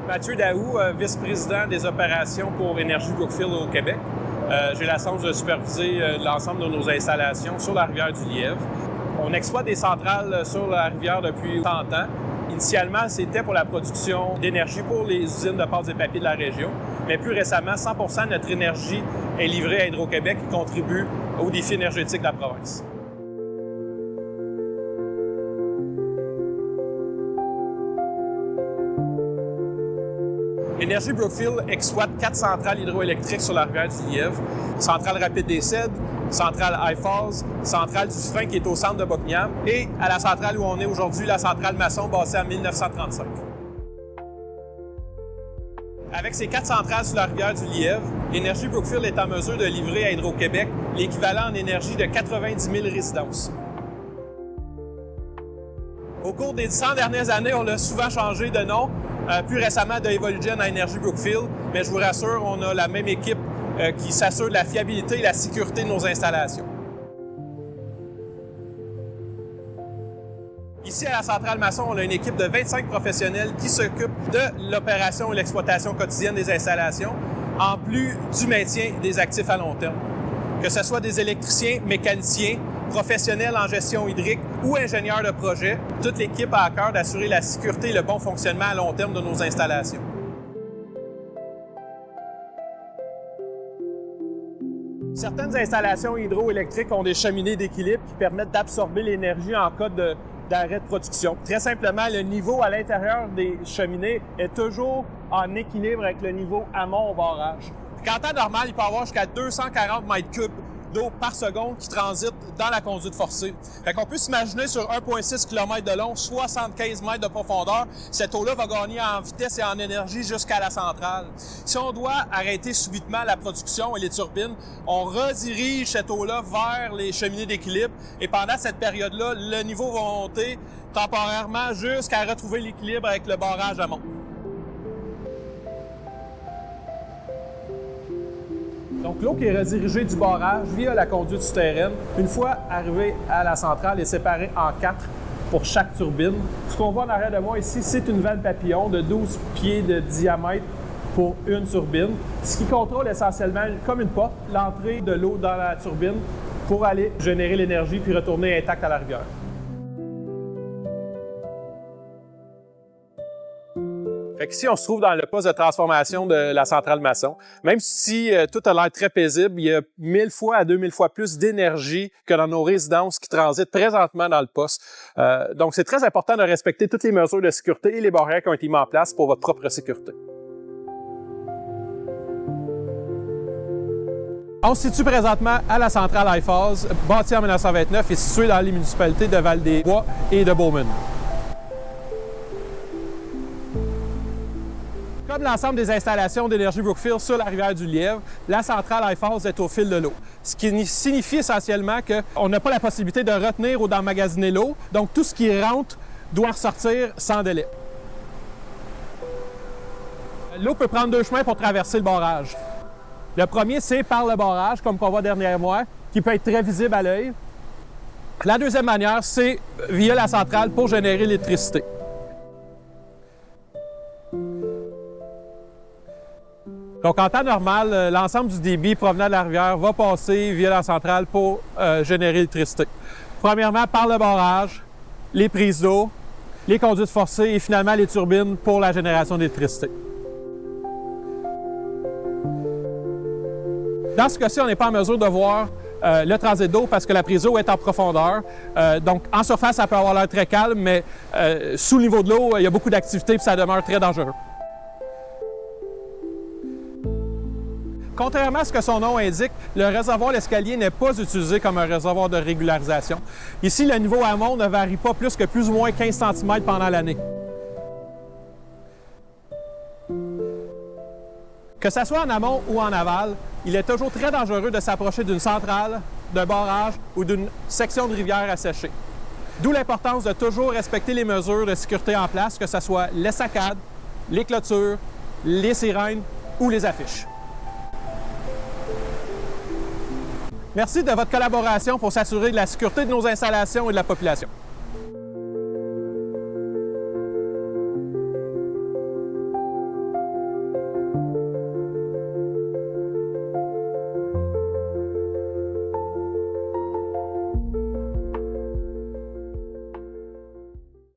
Mathieu Daou, vice-président des opérations pour Énergie Brookfield au Québec. J'ai la chance de superviser l'ensemble de nos installations sur la rivière du Lièvre. On exploite des centrales sur la rivière depuis 30 ans. Initialement, c'était pour la production d'énergie pour les usines de pâtes et papier de la région. Mais plus récemment, 100 % de notre énergie est livrée à Hydro-Québec qui contribue au défi énergétique de la province. Énergie Brookfield exploite 4 centrales hydroélectriques sur la rivière du Lièvre. Centrale Rapide des Cèdres, centrale High Falls, centrale du Frein qui est au centre de Buckingham et à la centrale où on est aujourd'hui, la centrale Masson, bâtie en 1935. Avec ces 4 centrales sur la rivière du Lièvre, Énergie Brookfield est en mesure de livrer à Hydro-Québec l'équivalent en énergie de 90 000 résidences. Au cours des 100 dernières années, on a souvent changé de nom. Plus récemment de Evolugen à Énergie Brookfield, mais je vous rassure, on a la même équipe qui s'assure de la fiabilité et la sécurité de nos installations. Ici, à la centrale Masson, on a une équipe de 25 professionnels qui s'occupent de l'opération et l'exploitation quotidienne des installations, en plus du maintien des actifs à long terme. Que ce soit des électriciens, mécaniciens, professionnels en gestion hydrique ou ingénieurs de projet, toute l'équipe a à cœur d'assurer la sécurité et le bon fonctionnement à long terme de nos installations. Certaines installations hydroélectriques ont des cheminées d'équilibre qui permettent d'absorber l'énergie en cas d'arrêt de production. Très simplement, le niveau à l'intérieur des cheminées est toujours en équilibre avec le niveau amont au barrage. En temps normal, il peut y avoir jusqu'à 240 mètres cubes d'eau par seconde qui transite dans la conduite forcée. Fait qu'on peut s'imaginer sur 1,6 km de long, 75 mètres de profondeur, cette eau-là va gagner en vitesse et en énergie jusqu'à la centrale. Si on doit arrêter subitement la production et les turbines, on redirige cette eau-là vers les cheminées d'équilibre et pendant cette période-là, le niveau va monter temporairement jusqu'à retrouver l'équilibre avec le barrage amont. Donc, l'eau qui est redirigée du barrage via la conduite souterraine, une fois arrivée à la centrale, est séparée en 4 pour chaque turbine. Ce qu'on voit en arrière de moi ici, c'est une vanne papillon de 12 pieds de diamètre pour une turbine, ce qui contrôle essentiellement, comme une porte, l'entrée de l'eau dans la turbine pour aller générer l'énergie puis retourner intacte à la rivière. Ici, on se trouve dans le poste de transformation de la centrale Masson. Même si tout a l'air très paisible, il y a 1000 fois à 2000 fois plus d'énergie que dans nos résidences qui transitent présentement dans le poste. Donc, c'est très important de respecter toutes les mesures de sécurité et les barrières qui ont été mises en place pour votre propre sécurité. On se situe présentement à la centrale High Falls, bâtie en 1929 et située dans les municipalités de Val-des-Bois et de Bowman. Comme l'ensemble des installations d'Énergie Brookfield sur la rivière du Lièvre, la centrale High Falls est au fil de l'eau. Ce qui signifie essentiellement qu'on n'a pas la possibilité de retenir ou d'emmagasiner l'eau, donc tout ce qui rentre doit ressortir sans délai. L'eau peut prendre 2 chemins pour traverser le barrage. Le premier, c'est par le barrage, comme on voit derrière moi, qui peut être très visible à l'œil. La deuxième manière, c'est via la centrale pour générer l'électricité. Donc, en temps normal, l'ensemble du débit provenant de la rivière va passer via la centrale pour générer l'électricité. Premièrement, par le barrage, les prises d'eau, les conduites forcées et finalement les turbines pour la génération d'électricité. Dans ce cas-ci, on n'est pas en mesure de voir le transit d'eau parce que la prise d'eau est en profondeur. Donc, en surface, ça peut avoir l'air très calme, mais sous le niveau de l'eau, il y a beaucoup d'activité et ça demeure très dangereux. Contrairement à ce que son nom indique, le réservoir l'escalier n'est pas utilisé comme un réservoir de régularisation. Ici, le niveau amont ne varie pas plus que plus ou moins 15 cm pendant l'année. Que ce soit en amont ou en aval, il est toujours très dangereux de s'approcher d'une centrale, d'un barrage ou d'une section de rivière asséchée. D'où l'importance de toujours respecter les mesures de sécurité en place, que ce soit les saccades, les clôtures, les sirènes ou les affiches. Merci de votre collaboration pour s'assurer de la sécurité de nos installations et de la population.